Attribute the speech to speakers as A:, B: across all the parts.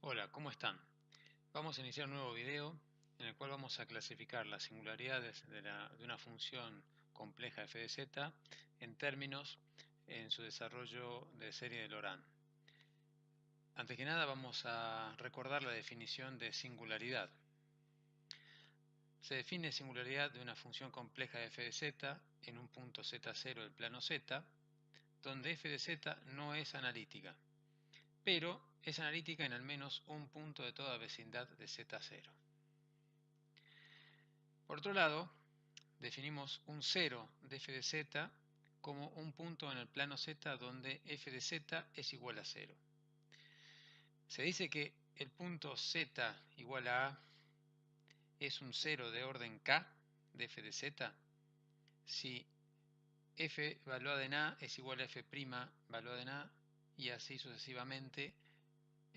A: Hola, ¿cómo están? Vamos a iniciar un nuevo video en el cual vamos a clasificar las singularidades de una función compleja f de z en términos en su desarrollo de serie de Laurent. Antes que nada vamos a recordar la definición de singularidad. Se define singularidad de una función compleja de f de z en un punto z0 del plano z, donde f de z no es analítica, pero es analítica en al menos un punto de toda vecindad de z0. Por otro lado, definimos un cero de f de z como un punto en el plano z donde f de z es igual a 0. Se dice que el punto z igual a A es un cero de orden k de f de z si f valuada en A es igual a f' valuada en A y así sucesivamente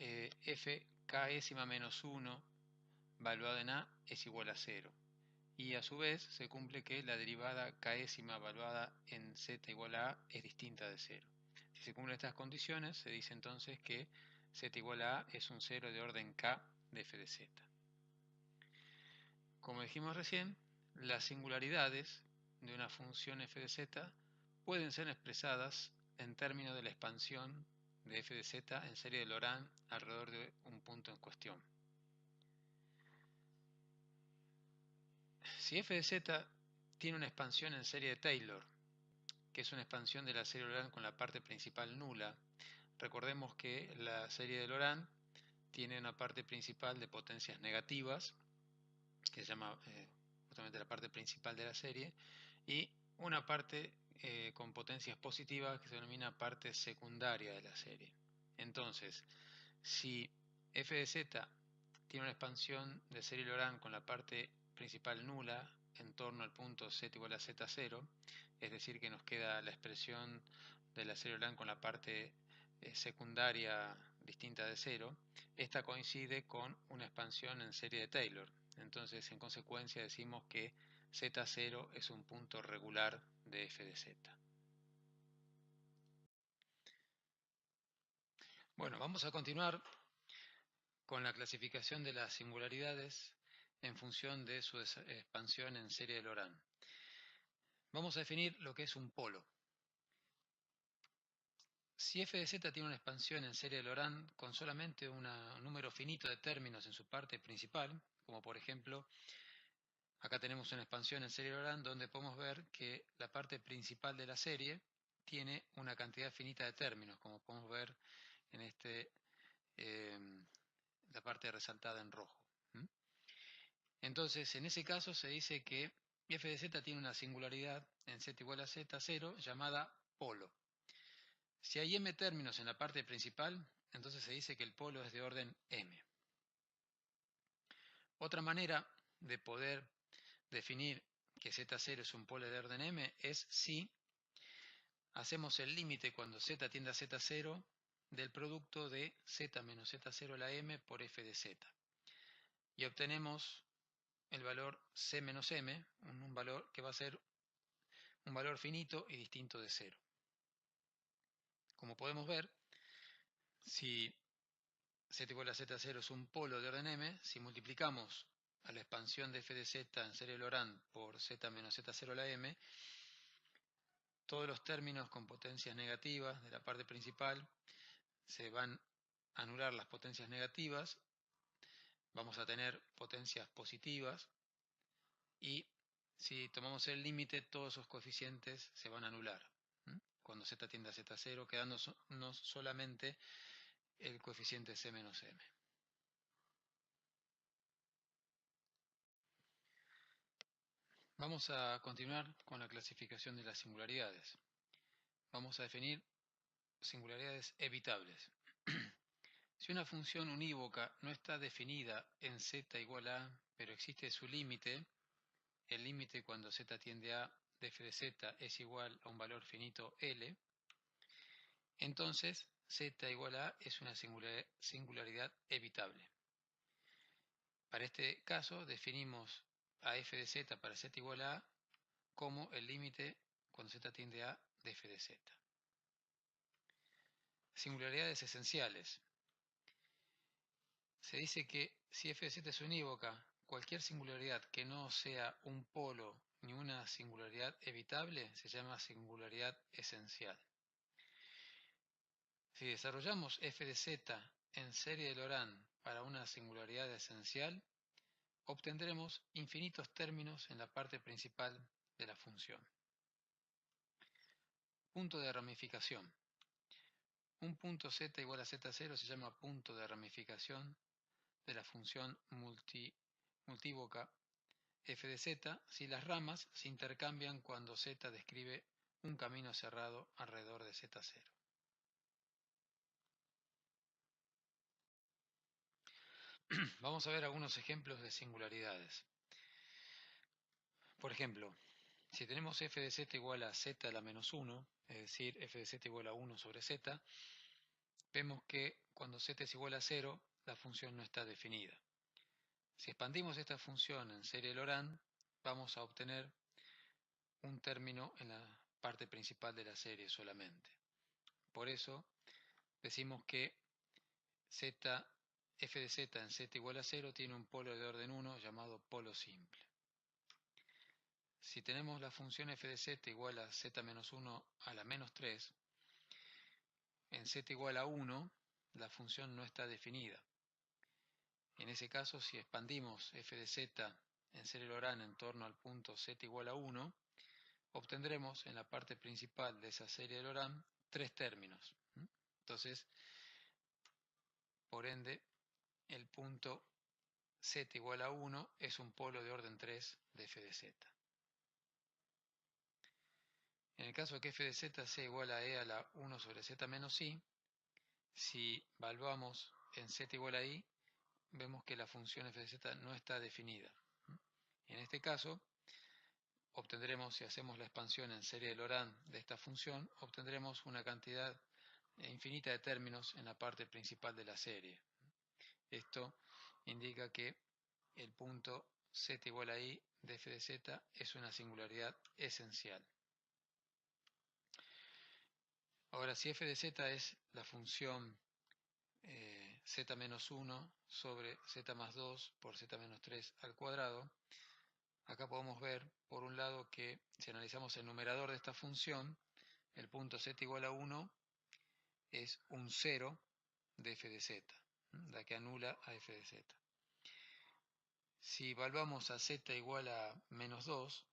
A: f késima menos 1 valuada en A es igual a 0. Y a su vez se cumple que la derivada késima evaluada en z igual a A es distinta de 0. Si se cumplen estas condiciones, se dice entonces que z igual a A es un cero de orden k de f de z. Como dijimos recién, las singularidades de una función f de z pueden ser expresadas en términos de la expansión de f de z en serie de Laurent alrededor de un punto en cuestión. Si f de z tiene una expansión en serie de Taylor, que es una expansión de la serie de Laurent con la parte principal nula, recordemos que la serie de Laurent tiene una parte principal de potencias negativas, que se llama justamente la parte principal de la serie, y una parte con potencias positivas que se denomina parte secundaria de la serie. Entonces, si f de z tiene una expansión de serie Laurent con la parte principal nula en torno al punto z igual a z0, es decir, que nos queda la expresión de la serie Laurent con la parte secundaria distinta de 0, esta coincide con una expansión en serie de Taylor. Entonces, en consecuencia, decimos que z0 es un punto regular de f de z. Bueno, vamos a continuar con la clasificación de las singularidades en función de su expansión en serie de Laurent. Vamos a definir lo que es un polo. Si f de z tiene una expansión en serie de Laurent con solamente un número finito de términos en su parte principal, como por ejemplo, acá tenemos una expansión en serie de Laurent donde podemos ver que la parte principal de la serie tiene una cantidad finita de términos, como podemos ver en la parte resaltada en rojo. Entonces, en ese caso se dice que f de z tiene una singularidad en z igual a z0 llamada polo. Si hay m términos en la parte principal, entonces se dice que el polo es de orden m. Otra manera de poder definir que z0 es un polo de orden m es si hacemos el límite cuando z tiende a z0 del producto de z menos z0 a la m por f de z. Y obtenemos el valor c menos m, un valor que va a ser un valor finito y distinto de 0. Como podemos ver, si z igual a z0 es un polo de orden m, si multiplicamos a la expansión de f de z en serie de Laurent por z menos z0 a la m, todos los términos con potencias negativas de la parte principal se van a anular las potencias negativas, vamos a tener potencias positivas y si tomamos el límite todos esos coeficientes se van a anular cuando z tiende a z0, quedándonos solamente el coeficiente c menos m. Vamos a continuar con la clasificación de las singularidades. Vamos a definir singularidades evitables. Si una función unívoca no está definida en z igual a, pero existe su límite, el límite cuando z tiende a de f de z es igual a un valor finito L, entonces z igual a es una singularidad evitable. Para este caso definimos a f de z para z igual a como el límite cuando z tiende a de f de z. Singularidades esenciales. Se dice que si f de z es unívoca, cualquier singularidad que no sea un polo ni una singularidad evitable se llama singularidad esencial. Si desarrollamos f de z en serie de Laurent para una singularidad esencial, obtendremos infinitos términos en la parte principal de la función. Punto de ramificación. Un punto z igual a z0 se llama punto de ramificación de la función multívoca f de z si las ramas se intercambian cuando z describe un camino cerrado alrededor de z0. Vamos a ver algunos ejemplos de singularidades. Por ejemplo, si tenemos f de z igual a z a la menos 1, es decir, f de z igual a 1 sobre z, vemos que cuando z es igual a 0, la función no está definida. Si expandimos esta función en serie Laurent, vamos a obtener un término en la parte principal de la serie solamente. Por eso decimos que f de z en z igual a 0 tiene un polo de orden 1 llamado polo simple. Si tenemos la función f de z igual a z menos 1 a la menos 3, en z igual a 1 la función no está definida. En ese caso, si expandimos f de z en serie Laurent en torno al punto z igual a 1, obtendremos en la parte principal de esa serie de Laurent 3 términos. Entonces, por ende, el punto z igual a 1 es un polo de orden 3 de f de z. En el caso de que f de z sea igual a e a la 1 sobre z menos i, si evaluamos en z igual a i, vemos que la función f de z no está definida. En este caso, obtendremos, si hacemos la expansión en serie de Laurent de esta función, obtendremos una cantidad infinita de términos en la parte principal de la serie. Esto indica que el punto z igual a i de f de z es una singularidad esencial. Ahora, si f de z es la función z menos 1 sobre z más 2 por z menos 3 al cuadrado, acá podemos ver, por un lado, que si analizamos el numerador de esta función, el punto z igual a 1 es un 0 de f de z, la que anula a f de z. Si evaluamos a z igual a menos 2,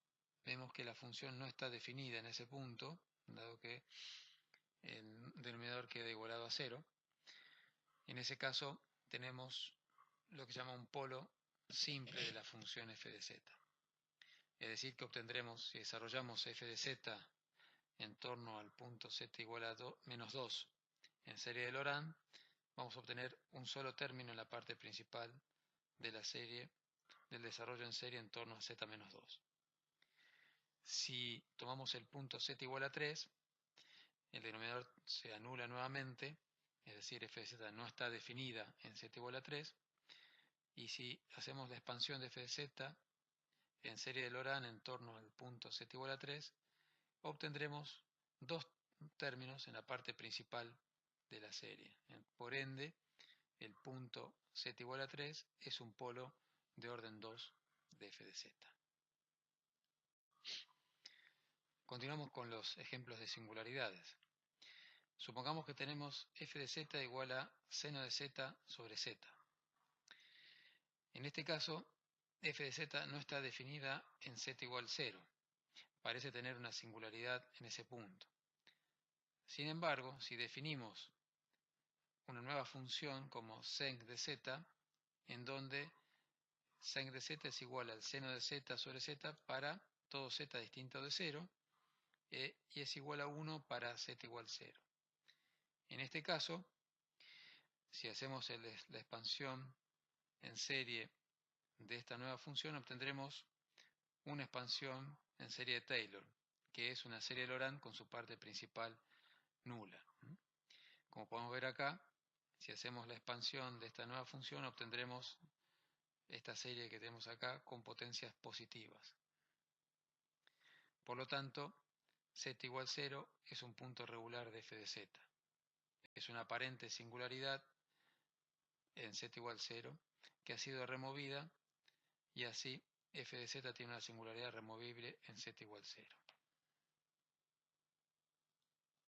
A: vemos que la función no está definida en ese punto, dado que el denominador queda igualado a 0. En ese caso tenemos lo que se llama un polo simple de la función f de z. Es decir, que obtendremos, si desarrollamos f de z en torno al punto z igual a menos 2 en serie de Laurent, vamos a obtener un solo término en la parte principal de la serie, del desarrollo en serie en torno a z menos 2. Si tomamos el punto z igual a 3, el denominador se anula nuevamente, es decir, f de z no está definida en z igual a 3, y si hacemos la expansión de f de z en serie de Laurent en torno al punto z igual a 3, obtendremos dos términos en la parte principal de la serie. Por ende, el punto z igual a 3 es un polo de orden 2 de f de z. Continuamos con los ejemplos de singularidades. Supongamos que tenemos f de z igual a seno de z sobre z. En este caso, f de z no está definida en z igual 0. Parece tener una singularidad en ese punto. Sin embargo, si definimos una nueva función como sec de z, en donde sec de z es igual al seno de z sobre z para todo z distinto de 0, y es igual a 1 para z igual 0. En este caso, si hacemos la expansión en serie de esta nueva función, obtendremos una expansión en serie de Taylor, que es una serie de Laurent con su parte principal nula. Como podemos ver acá, si hacemos la expansión de esta nueva función, obtendremos esta serie que tenemos acá con potencias positivas. Por lo tanto, z igual 0 es un punto regular de f de z. Es una aparente singularidad en z igual 0, que ha sido removida, y así f de z tiene una singularidad removible en z igual 0.